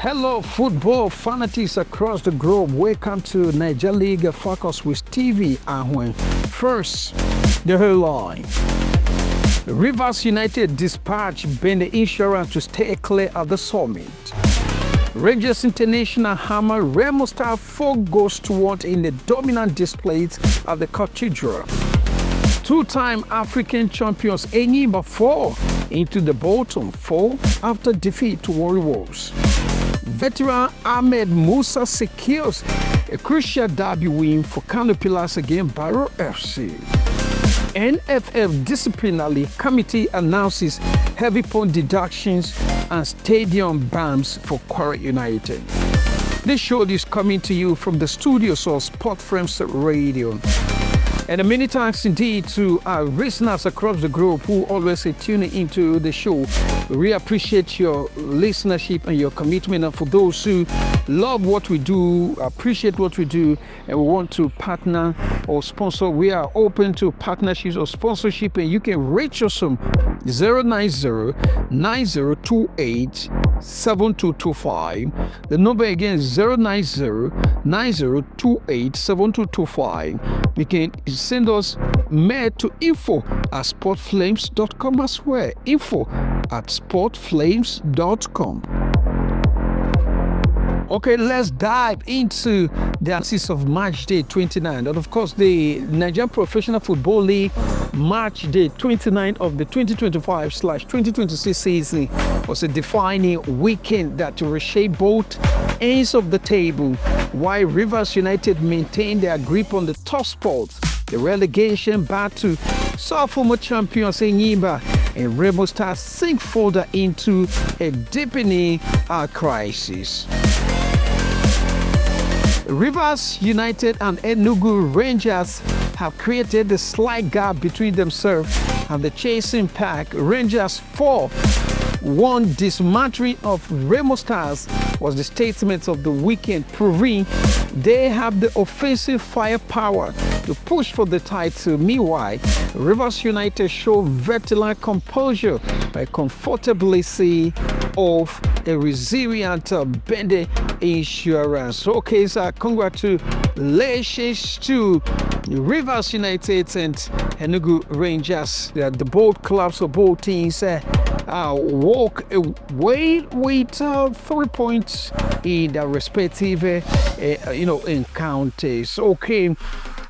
Hello, football fanatics across the globe. Welcome to Nigerian League Focus with TV Ahwen. First, the headline. Rivers United dispatched Bendel Insurance to stay clear at the summit. Rangers International hammer Remo Stars 4 goals to 1 in the dominant displays at the Cathedral. Two-time African champions Enyimba fall into the bottom 4 after defeat to Warriors. Veteran Ahmed Musa secures a crucial derby win for Kano Pillars against Baro FC. NFL Disciplinary Committee announces heavy point deductions and stadium bans for Kwara United. This show is coming to you from the studios of Sport Frames Radio. And many thanks indeed to our listeners across the globe who always tune into the show. We really appreciate your listenership and your commitment. And for those who love what we do, appreciate what we do, and we want to partner or sponsor, we are open to partnerships or sponsorship, and you can reach us on 090-9028-7225. The number again is 090-9028-7225. You can send us mail to info@sportflames.com as well. info@sportflames.com. Okay, let's dive into the analysis of Matchday 29. And of course, the Nigerian Professional Football League Matchday 29 of the 2025/2026 season was a defining weekend that reshaped both ends of the table. While Rivers United maintained their grip on the top spots, the relegation battle saw former champions Enyimba and Remo Stars sink further into a deepening crisis. Rivers United and Enugu Rangers have created a slight gap between themselves and the chasing pack. Rangers 4-1 dismantling of Remo Stars was the statement of the weekend, proving they have the offensive firepower to push for the title. Meanwhile, Rivers United show veteran composure by comfortably seeing off a resilient Bendel Insurance. Okay, so congratulations to Rivers United and Enugu Rangers. The both clubs of both teams walk away with 3 points in their respective encounters. Okay.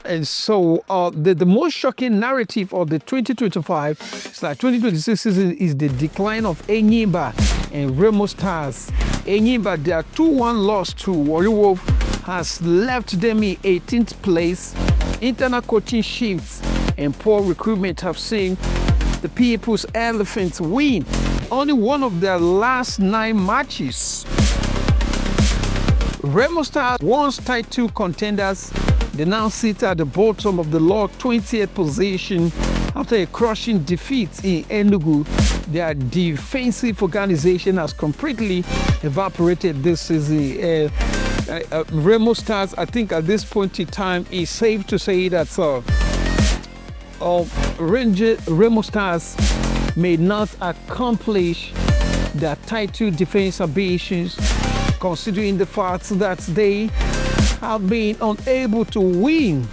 And so the most shocking narrative of the 2025/2026 season is the decline of Enyimba and Remo Stars. Enyimba, their 2-1 loss to Warriors has left them in 18th place. Internal coaching shifts and poor recruitment have seen the People's Elephants win only one of their last 9 matches. Remo Stars, once title contenders, they now sit at the bottom of the log, 20th position, after a crushing defeat in Enugu. Their defensive organization has completely evaporated this season. Remo Stars, I think at this point in time, it's safe to say that Remo Stars may not accomplish their title defense ambitions, considering the fact that they have been unable to win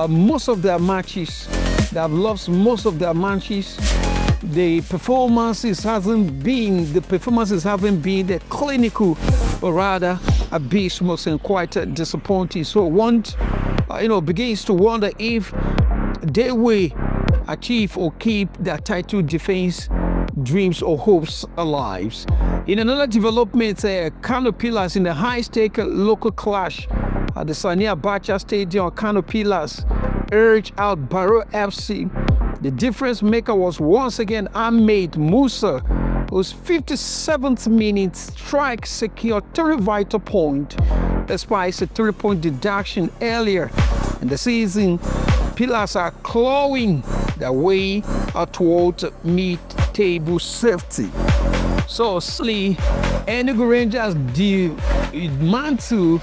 most of their matches. They have lost most of their matches. The performances haven't been the clinical, but rather abysmal and quite disappointing. So one, begins to wonder if they will achieve or keep their title defense dreams or hopes alive. In another development, Kano Pillars in the high-stake local clash at the Sani Abacha Stadium, Kano Pillars urged out Baro FC. The difference maker was once again Ahmed Musa, whose 57th minute strike secured 3 vital points, despite a 3-point deduction earlier in the season. Pillars are clawing their way towards mid-table safety. So, Enugu Rangers dismantled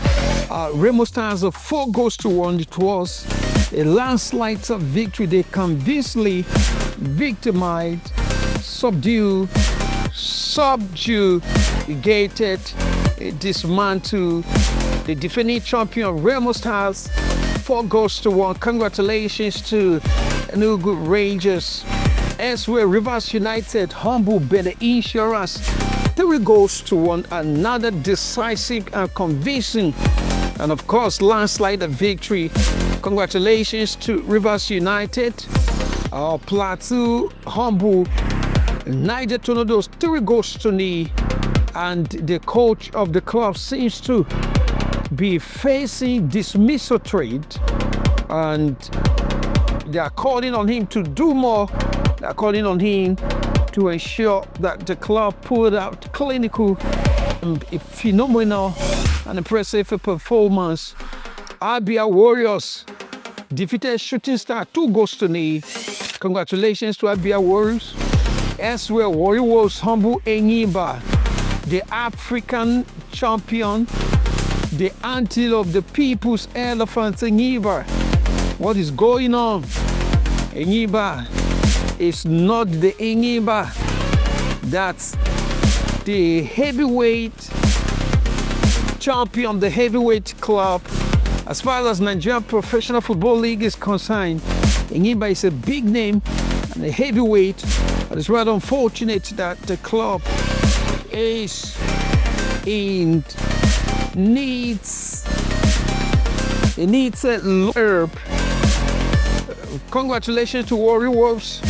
Remo Stars of 4 goals to 1. It was a landslide victory. They convincingly subjugated dismantle the defending champion Remo Stars 4-1. Congratulations to Enugu Rangers. Elsewhere, Rivers United humble Bendel Insurance 3-1. Another decisive and convincing, and of course landslide victory. Congratulations to Rivers United. Plateau humble Niger Tornadoes 3-0, and the coach of the club seems to be facing dismissal trade, and they are calling on him to do more. They are calling on him to ensure that the club pulled out clinical, phenomenal and impressive performance. Abia Warriors defeated Shooting Star 2-0. Congratulations to Abia Warriors. Elsewhere, Warriors humble Enyimba, the African champion, the antelope of the people's elephant, Enyimba. What is going on? Enyimba is not the Enyimba that's the heavyweight champion, the heavyweight club. As far as Nigerian Professional Football League is concerned, Enyimba is a big name and a heavyweight. But it's rather unfortunate that the club is needs a herb. Congratulations to Warriors.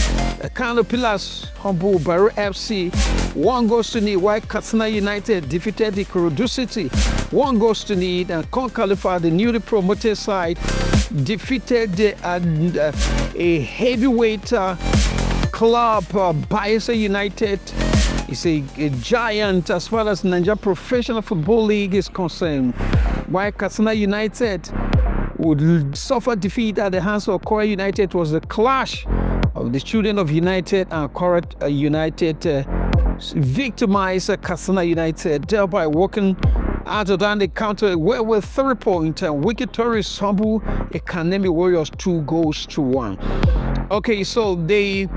Caterpillars humble Baro FC 1-0, while Katsina United defeated the Ikorodu City 1-0, and Concalifa, the newly promoted side, defeated a heavyweight club, Bayelsa United. It's a giant as far as Nigeria Professional Football League is concerned. While Katsina United would suffer defeat at the hands of Kora United, was the clash of the student of United and Kora United victimized Katsina United, thereby walking out of the counter with 3 points, and Wicked Tourists humble Academy Warriors 2-1. Okay, so let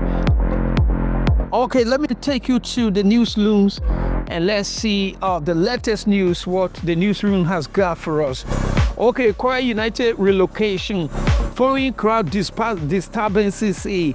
me take you to the newsrooms and let's see the latest news, what the newsroom has got for us. Okay, Kora United relocation. Following crowd disturbances a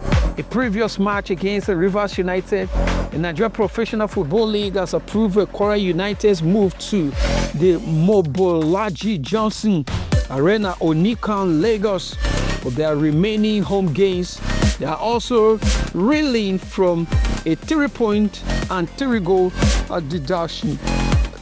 previous match against Rivers United, the Nigeria Professional Football League has approved Kora United's move to the Mobolaji Johnson Arena, Onikan, Lagos, for their remaining home games. They are also reeling from a 3-point and 3-goal deduction.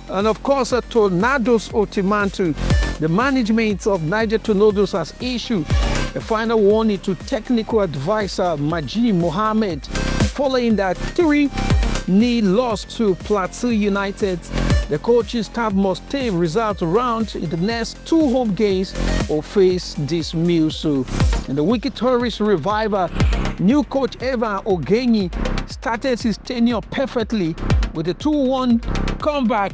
And of course, Tornadoes Ultimatum. The management of Niger Tornadoes has issued a final warning to technical advisor Majid Mohammed following that 3-0 loss to Plateau United. The coaching staff must take results around in the next 2 home games or face dismissal. And the Wicked Tourist revival, new coach Evan Ogenyi started his tenure perfectly with a 2-1 comeback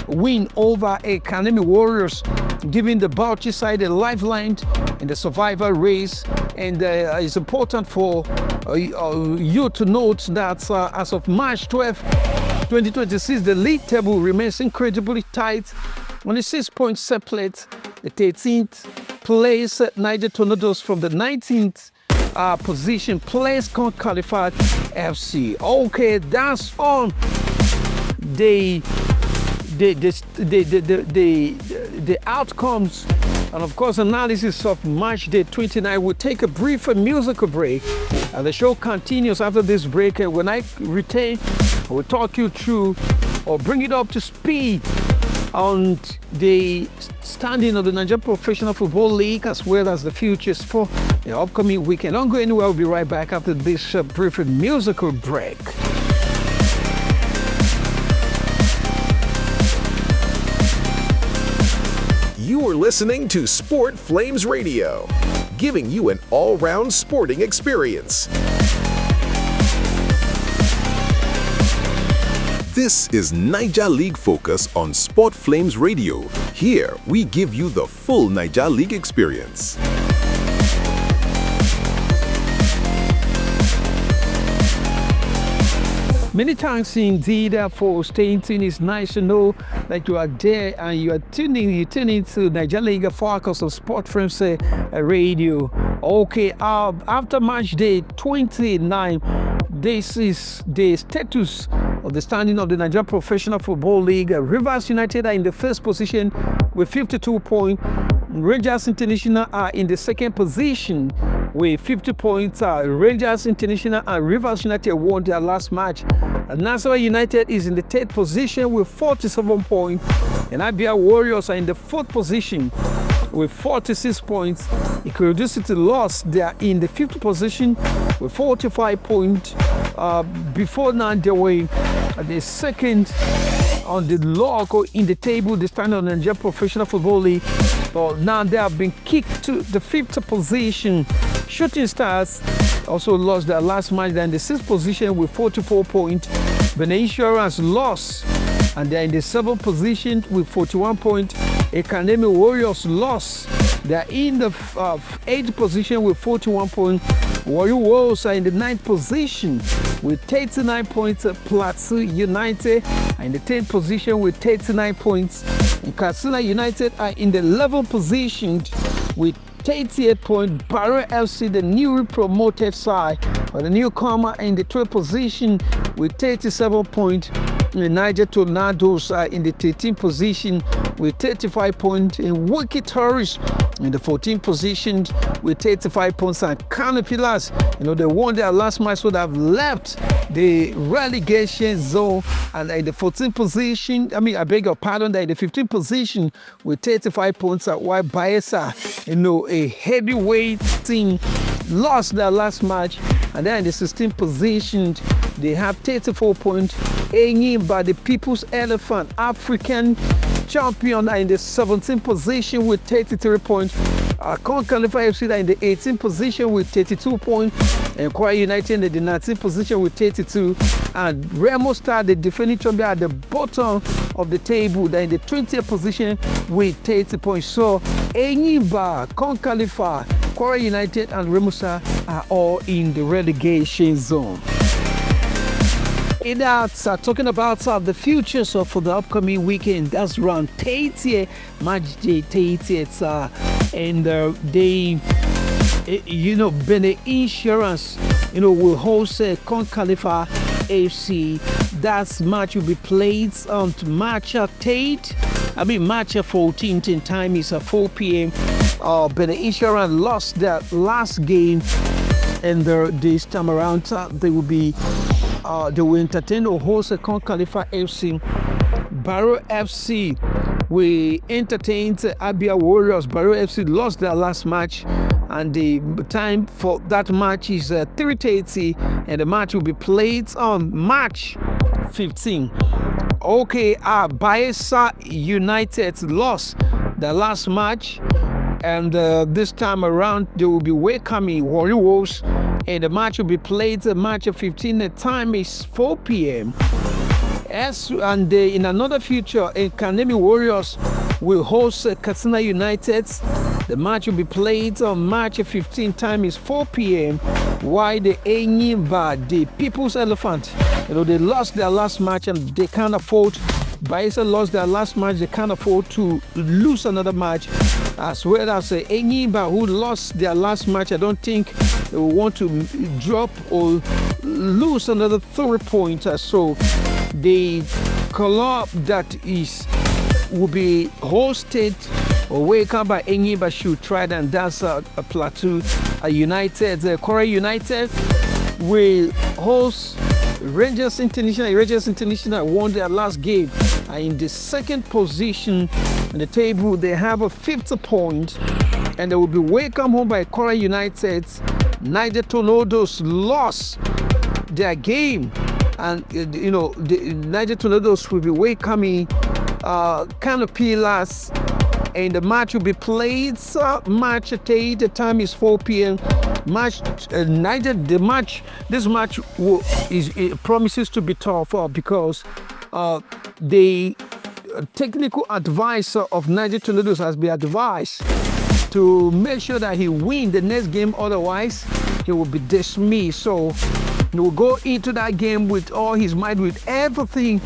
win over Academy Warriors, giving the Bauchi side a lifeline in the survival race. And it's important for you to note that as of March 12, 2026, the league table remains incredibly tight. On a 6-point separate, the 13th place Niger Tornadoes from the 19th position plays qualified FC. Okay, that's on the outcomes and of course analysis of Matchday 29. We'll take a brief musical break and the show continues after this break, and when I return I will talk you through or bring it up to speed on the standing of the Nigerian Professional Football League as well as the futures for the upcoming weekend. Don't go anywhere, we'll be right back after this brief musical break. You are listening to Sport Flames Radio, giving you an all-round sporting experience. This is Naija League Focus on Sport Flames Radio. Here, we give you the full Naija League experience. Many thanks indeed for staying tuned. It's nice to know that you are there and you are tuning to Nigerian League Focus of Sport Frames Radio. Okay, after match day 29, this is the status of the standing of the Nigerian Professional Football League. Rivers United are in the first position with 52 points. Rangers International are in the second position with 50 points. Rangers International and Rivers United won their last match. Nassau United is in the third position with 47 points. And Abia Warriors are in the fourth position with 46 points. Ikorodu City lost. They are in the fifth position with 45 points. Before now, they were the second on the log or in the table, the standing of the Nigerian Professional Football League. But now they have been kicked to the fifth position. Shooting Stars also lost their last match. They're in the sixth position with 44 points. Bendel Insurance lost, and they're in the seventh position with 41 points. Academy Warriors lost. They're in the eighth position with 41 points. Warrior Wolves are in the ninth position with 39 points. Plateau United are in the 10th position with 39 points. And Katsina United are in the 11th position with 38 points. Barrow FC, the newly promoted side, or the newcomer, in the 12th position with 37 points. The Niger Tornadoes are in the 13th position with 35 points. And Wiki Tourists in the 14th position with 35 points. And Kano Pillars, they won their last match, so they have left the relegation zone, and in the 14th position, I beg your pardon, they're in the 15th position with 35 points. While Bayelsa, a heavyweight team, lost their last match, and then in the 16th position, they have 34 points. Enyimba, the People's Elephant, African champion, are in the 17th position with 33 points. Solidify FC are in the 18th position with 32 points. And Kwara United in the 19th position with 32. And Remo Stars, the defending champion, at the bottom of the table. They're in the 20th position with 30 points. So Enyimba, Solidify, Kwara United, and Remo Stars are all in the relegation zone. That's talking about the futures for the upcoming weekend. That's round 30, Matchday 30. And Bendel Insurance, will host Cathedral FC. That match will be played on March 8th. March 14th, and time is 4 p.m. Bendel Insurance lost their last game, and this time around they will entertain or host Cathedral FC. Barrow FC will entertain Abia Warriors. Barrow FC lost their last match, and the time for that match is 3:30, and the match will be played on March 15. Okay, Bayelsa United lost their last match, and this time around they will be welcoming Warrior Wolves, and the match will be played March 15. The time is 4 p.m. In another future, Academy Warriors will host Katsina United. The match will be played on March 15. Time is 4 p.m. While the Enyimba, the People's Elephant, they lost their last match and they can't afford. Bayelsa lost their last match. They can't afford to lose another match. As well as Enyimba, who lost their last match, I don't think they will want to drop or lose another 3 points. So the club that will be hosted or welcomed by Enyimba should try, and that's a Plateau United. Kwara United will host Rangers International. Rangers International won their last game, are in the second position on the table. They have a 50 point, and they will be welcomed home by Kwara United. Niger Tornadoes lost their game, and the Niger Tornadoes will be welcoming Kano Pillars, and the match will be played March 8th. The time is 4 p.m. This match promises to be tough because the technical advisor of Niger Tornadoes has been advised to make sure that he wins the next game, otherwise he will be dismissed. So He will go into that game with all his might, with everything.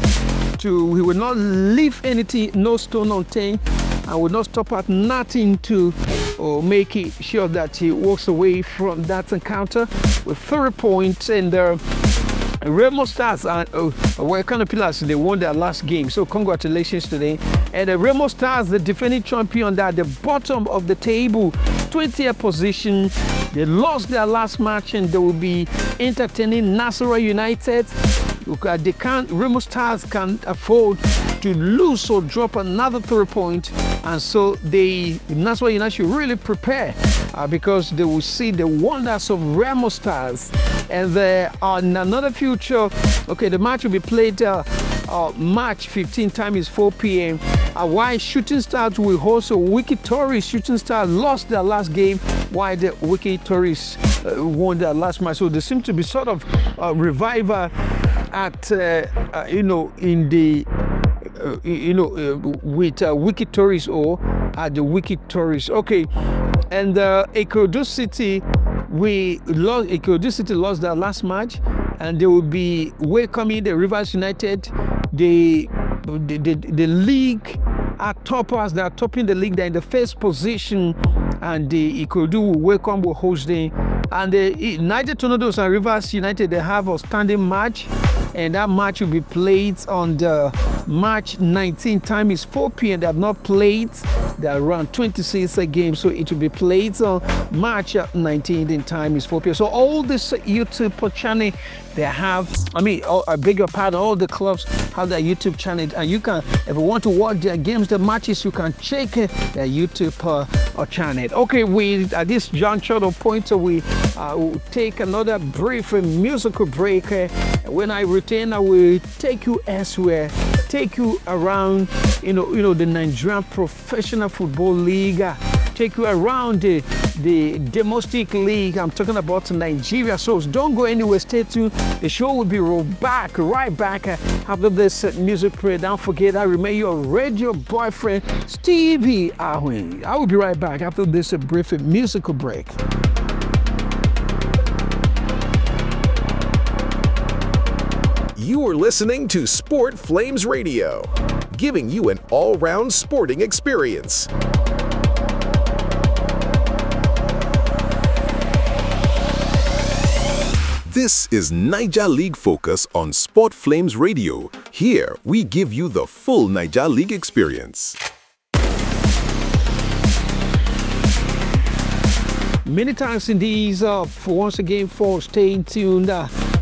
He will not leave anything, no stone unturned, and will not stop at nothing to make it sure that he walks away from that encounter with 3 points. And Remo Stars were kind of pillars. They won their last game, so congratulations to them. And the Remo Stars, the defending champion, at the bottom of the table, 20th position. They lost their last match, and they will be entertaining Nasarawa United. Remo Stars can't afford to lose or drop another 3 points, and so Nasarawa United should really prepare because they will see the wonders of Remo Stars. And on another future, the match will be played March 15, time is 4 p.m. While Shooting Stars will host Wiki Tourists. Shooting Stars lost their last game, while the Wiki Tourists won their last match. So there seems to be sort of a revival at with Wiki Tourists or at the Wiki Tourists. Okay, and Ikorodu City lost their last match, and they will be welcoming the Rivers United. The league are toppers. They are topping the league. They're in the first position, and the Ikorodu will host them. And the Niger Tornadoes and Rivers United, they have a standing match, and that match will be played on the March 19. Time is 4 p.m. They have not played. They are around 26 games, so it will be played on March 19. And time is 4 p.m. So all this YouTube channel they have, I beg your pardon, all the clubs have their YouTube channel, and you can, if you want to watch their games, the matches, you can check their YouTube channel. Okay, at this juncture of point, we will take another brief musical break. When I return, I will take you elsewhere, take you around, the Nigerian Professional Football League, take you around the domestic league. I'm talking about Nigeria. So don't go anywhere. Stay tuned. The show will be right back after this music break. Don't forget, I remain your radio boyfriend, Stevie Ahwin. I will be right back after this brief musical break. You are listening to Sport Flames Radio, giving you an all-round sporting experience. This is Naija League Focus on Sport Flames Radio. Here, we give you the full Naija League experience. Many thanks indeed once again for staying tuned.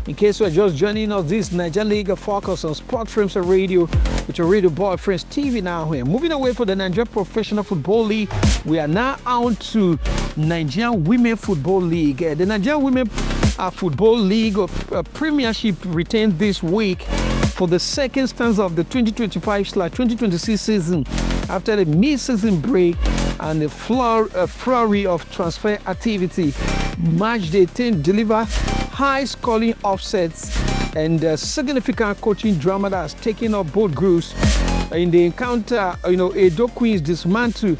In case you are just joining us, this Naija League Focus on Sport Flames Radio with your radio boyfriend Stevie now here. Moving away from the Nigerian Professional Football League, we are now on to Nigerian Women Football League. The Nigerian Women Football League Premiership retained this week for the second stanza of the 2025/2026 season after the mid-season break and a flurry of transfer activity. Matchday team deliver high-scoring offsets and significant coaching drama that has taken up both groups. In the encounter, Edo Queens dismantled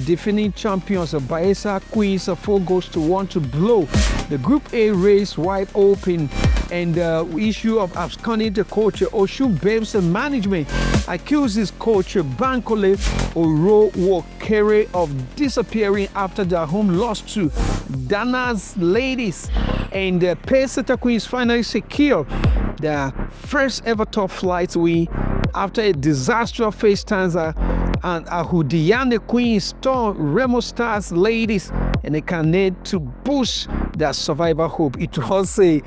defending champions of Bayelsa Queens 4-1 to blow the Group A race wide open. And the issue of absconding the coach Oshun Babes management accuses coach Bankole Orowokere of disappearing after their home loss to Dana's Ladies. And the Peseta Queens finally secured their first ever top flight win after a disastrous face stanza, and Ahudiane Queens stormed Remo Stars Ladies and they can need to boost their survival hope. It was a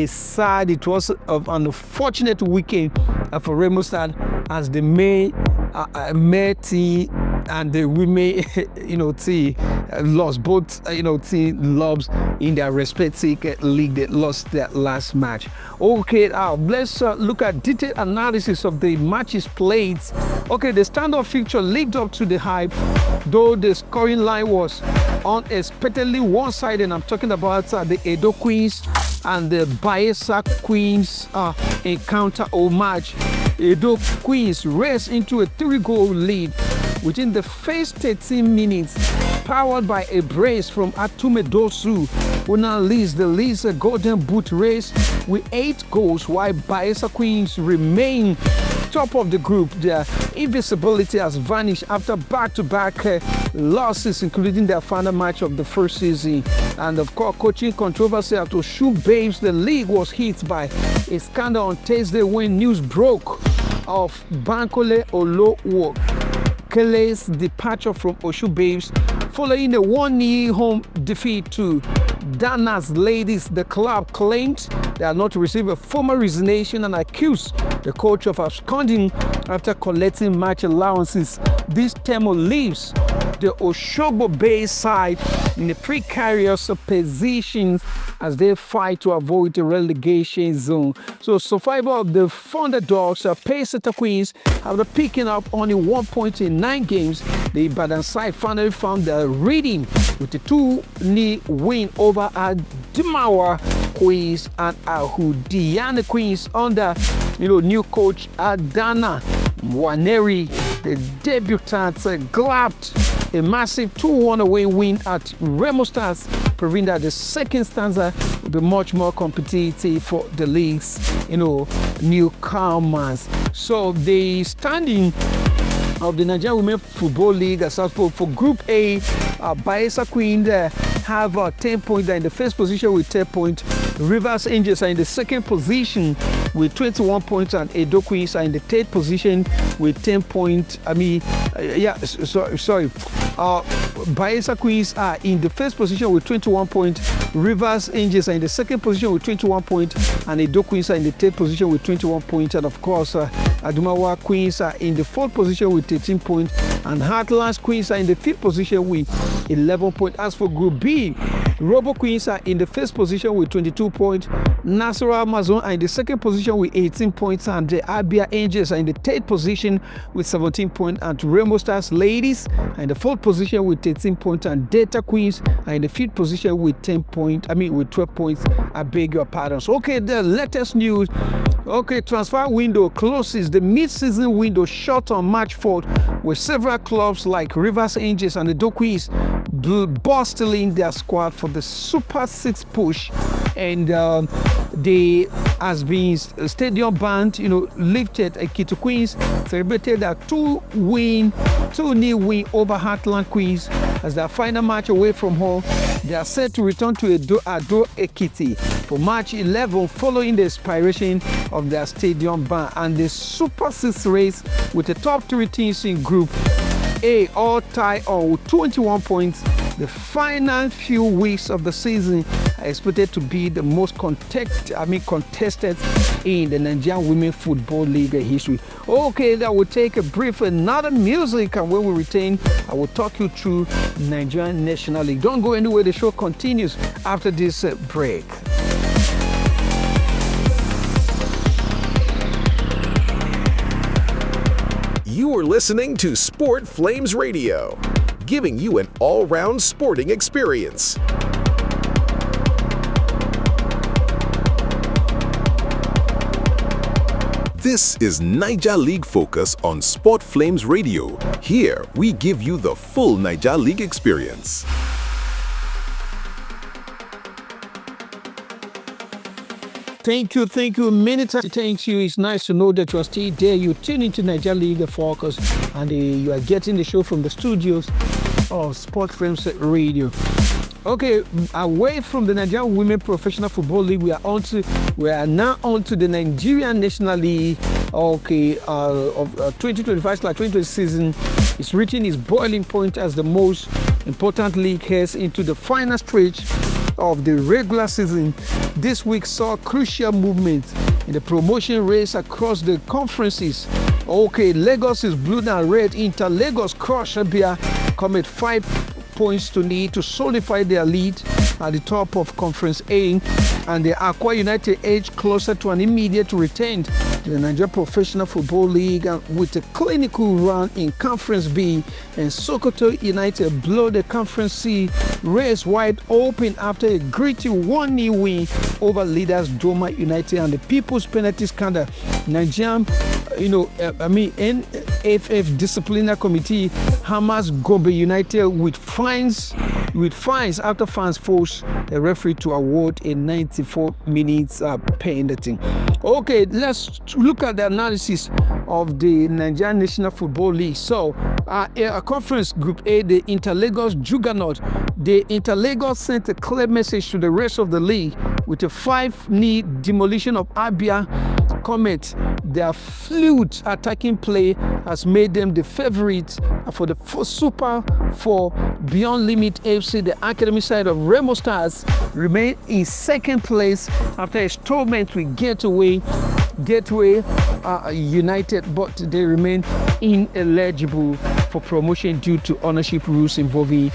sad, it was an unfortunate weekend for Remo Stars as the male team and the women team lost. Both team lost in their respective league. They lost their last match. Okay, let's look at detailed analysis of the matches played. Okay, the standout fixture lived up to the hype, though the scoring line was unexpectedly one-sided. I'm talking about the Edo Queens and the Bayelsa Queens encounter or match. Edo Queens raced into a 3-goal lead within the first 13 minutes. powered by a brace from Atume Dosu, who now leads the league's Golden Boot race with 8 goals, while Bayelsa Queens remain top of the group. Their invisibility has vanished after back-to-back losses, including their final match of the first season. And of course, coaching controversy at Osun Babes. The league was hit by a scandal on Thursday when news broke of Bankole Olowokele's departure from Osun Babes following a 1-0 home defeat to Dana's Ladies. The club claimed they had not received a formal resignation and accused the coach of absconding after collecting match allowances. This Temo leaves the Osogbo Bay side in a precarious position as they fight to avoid the relegation zone. So survival of the Thunderdogs, Payseta Queens, after picking up only 1 point in 9 games, the Ibadan side finally found their rhythm with a 2-0 win over Adamawa Queens and Ahudiana Queens under new coach Adana Waneri. The debutants grabbed a massive 2-1 away win at Remo Stars, proving that the second stanza will be much more competitive for the league's newcomers. So the standing of the Nigerian Women Football League as for Group A, Bayelsa Queens have 10 points. They're in the first position with 10 points. Rivers Angels are in the second position with 21 points, and Edo Queens are in the third position with 10 points. Bayelsa Queens are in the first position with 21 points. Rivers Angels are in the second position with 21 points, and Edo Queens are in the third position with 21 points. And of course, Adamawa Queens are in the fourth position with 13 points, and Heartland Queens are in the fifth position with 11 points. As for Group B, Robo Queens are in the first position with 22 points. Nasarawa Amazon are in the second position with 18 points, and the Abia Angels are in the third position with 17 points, and Remo Stars Ladies are in the fourth position with 13 points, and Delta Queens are in the fifth position with 12 points. I beg your pardons. Okay, the latest news. Okay, transfer window closes. The mid-season window shut on March 4th, with several clubs like Rivers Angels and the Edo Queens bolstering their squad for the Super 6 push. And they has been stadium band, lifted. Ekiti Queens celebrated a 2-0 win over Heartland Queens as their final match away from home. They are set to return to Ado Ekiti for March 11 following the expiration of their stadium ban. And the Super 6 race with the top 3 teams in Group A all tie on with 21 points. The final few weeks of the season are expected to be the most contested in the Nigerian Women Football League history. Okay, that will take a brief another music, and when we return, I will talk you through Nigerian National League. Don't go anywhere, the show continues after this break. You are listening to Sport Flames Radio, giving you an all-round sporting experience. This is Naija League Focus on Sport Flames Radio. Here, we give you the full Naija League experience. Thank you. Many times, thank you. It's nice to know that you are still there. You tune into Naija League Focus, and you are getting the show from the studios of Sport Frames Radio. Okay, away from the Nigerian Women Professional Football League, we are now on to the Nigerian National League. Okay, of 2025/2026 season is reaching its boiling point as the most important league heads into the final stretch of the regular season. This week saw crucial movement in the promotion race across the conferences. Okay, Lagos is blue and red. Inter Lagos crushed Abia, come at 5 points to need to solidify their lead at the top of Conference A, and the Akwa United edge closer to an immediate return to the Nigerian Professional Football League, and with a clinical run in Conference B, and Sokoto United blow the Conference C race wide open after a gritty 1-0 win over leaders Doma United and the People's Penalty Scandal. Nigerian, NWFL Disciplinary Committee hammers Gombe United with fines after fans forced the referee to award a 94 minutes penalty. Okay, let's look at the analysis of the Nigerian National Football League. So, Conference Group A, the Inter-Lagos Juggernaut. The Inter-Lagos sent a clear message to the rest of the league with a 5-0 demolition of Abia Comet. Their fluid attacking play has made them the favourites for the Super 4. Beyond Limit FC, the academy side of Remo Stars, remain in second place after a stalemate with Gateway United, but they remain ineligible for promotion due to ownership rules involving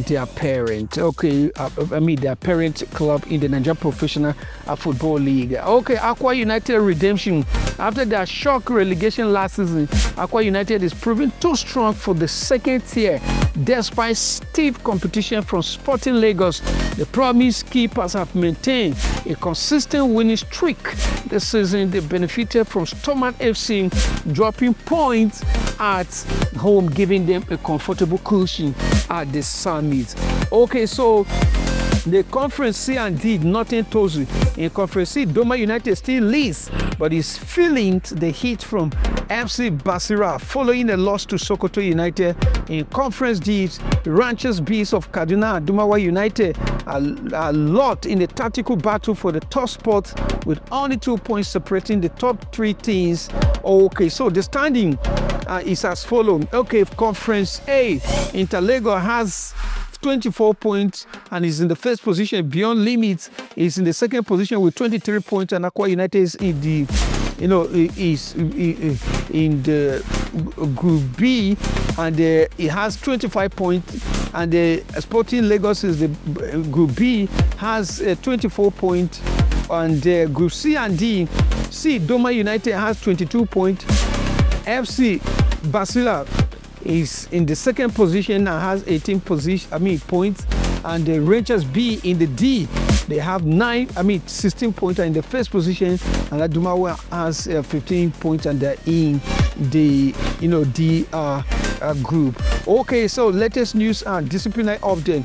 their parent. Their parent club in the Nigerian Professional Football League. Okay, Aqua United redemption. After their shock relegation last season, Aqua United is proving too strong for the second tier. Despite stiff competition from Sporting Lagos, the promised keepers have maintained a consistent winning streak this season. They benefited from Stormont FC dropping points at home, giving them a comfortable cushion at the summit. Okay, so the Conference C and D, nothing tells you. In Conference C, Doma United still leads, but is feeling the heat from FC Basira following a loss to Sokoto United. In Conference D, Ranchers Bees of Kaduna and Dumawa United are locked in a tactical battle for the top spot with only 2 points separating the top 3 teams. Okay, so the standing is as follows. Okay, Conference A, Interlagos has 24 points and is in the first position. Beyond Limits is in the second position with 23 points, and Aqua United is in the Group B, and it has 25 points. And the Sporting Lagos is the Group B, has 24 points. And Group C and D, Doma United has 22 points. FC Basila is in the second position and has 18 points, and the Rangers B in the D, they have 16 points in the first position, and Adumawa has 15 points, and they're in the D group. Okay, so latest news and disciplinary update.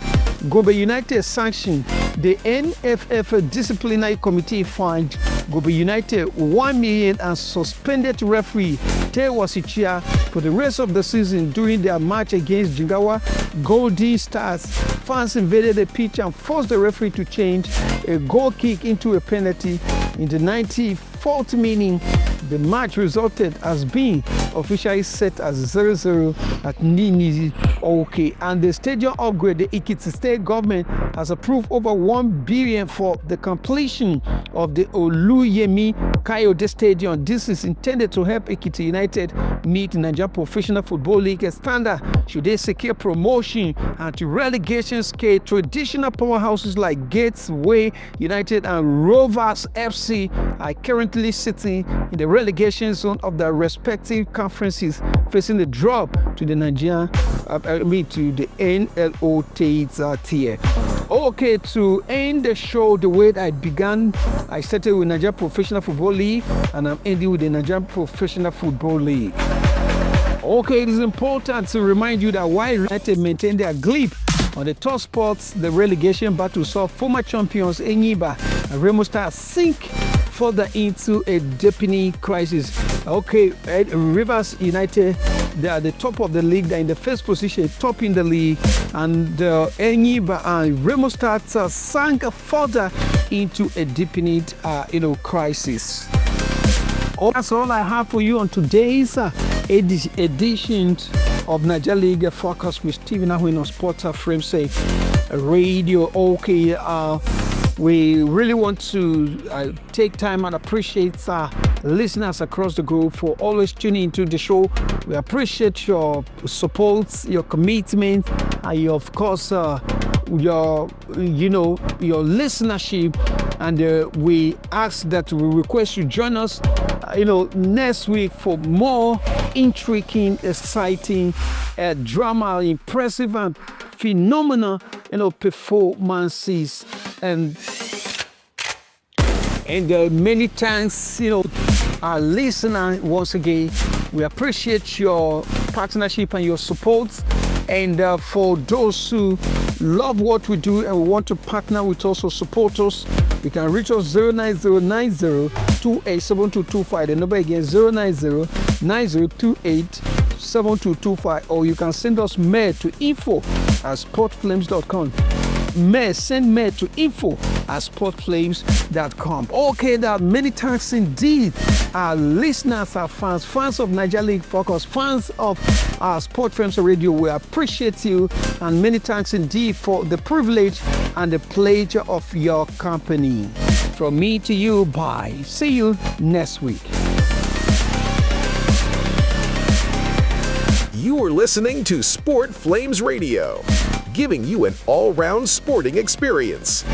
Gombe United sanctioned. The NFFL Disciplinary Committee fined Gombe United 1 million and suspended referee Tewa Sichia for the rest of the season during their match against Jigawa Golden Stars. Fans invaded the pitch and forced the referee to change a goal kick into a penalty. In the 94th minute, the match resulted as being officially set as 0-0 at Nini. Okay, and the stadium upgrade, the Ekiti State government has approved over 1 billion for the completion of the Oluyemi Kayode Stadium. This is intended to help Ekiti United meet Nigerian Professional Football League standard should they secure promotion and to relegation scale. Traditional powerhouses like Gateway United and Rovers FC are currently sitting in the relegation zone of their respective conferences, facing the drop to the Nigerian, to the NLO tier. Okay, to end the show the way I began, I started with Nigerian Professional Football League, and I'm ending with the Nigerian Professional Football League. Okay, it is important to remind you that while United maintain their grip on the top spots, the relegation battle saw former champions Enyiba and Remo Stars sink further into a deepening crisis. Okay, Rivers United, they are the top of the league. They're in the first position, top in the league, and Enyiba and Remo Stars sank further into a deepening, crisis. That's all I have for you on today's edition of Nigeria League Focus with Stephen Ahwin on Sports Frame Say Radio. Okay, we really want to take time and appreciate listeners across the globe for always tuning into the show. We appreciate your support, your commitment, and your, of course, your listenership. And we ask that we request you join us, next week for more intriguing, exciting, drama, impressive, and phenomenal, performances. And many thanks, our listener once again. We appreciate your partnership and your support. And for those who love what we do and want to partner with us or support us, you can reach us 09090287225. The number again 09090287225, or you can send us mail to info@sportflames.com. Send mail to info@sportflames.com. Okay, there are many thanks indeed. Our listeners are fans of Nigeria League Focus, fans of our Sport Flames Radio. We appreciate you, and many thanks indeed for the privilege and the pleasure of your company. From me to you, bye. See you next week. You are listening to Sport Flames Radio, giving you an all-round sporting experience.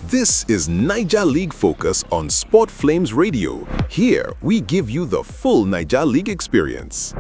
This is Naija League Focus on Sport Flames Radio. Here, we give you the full Naija League experience.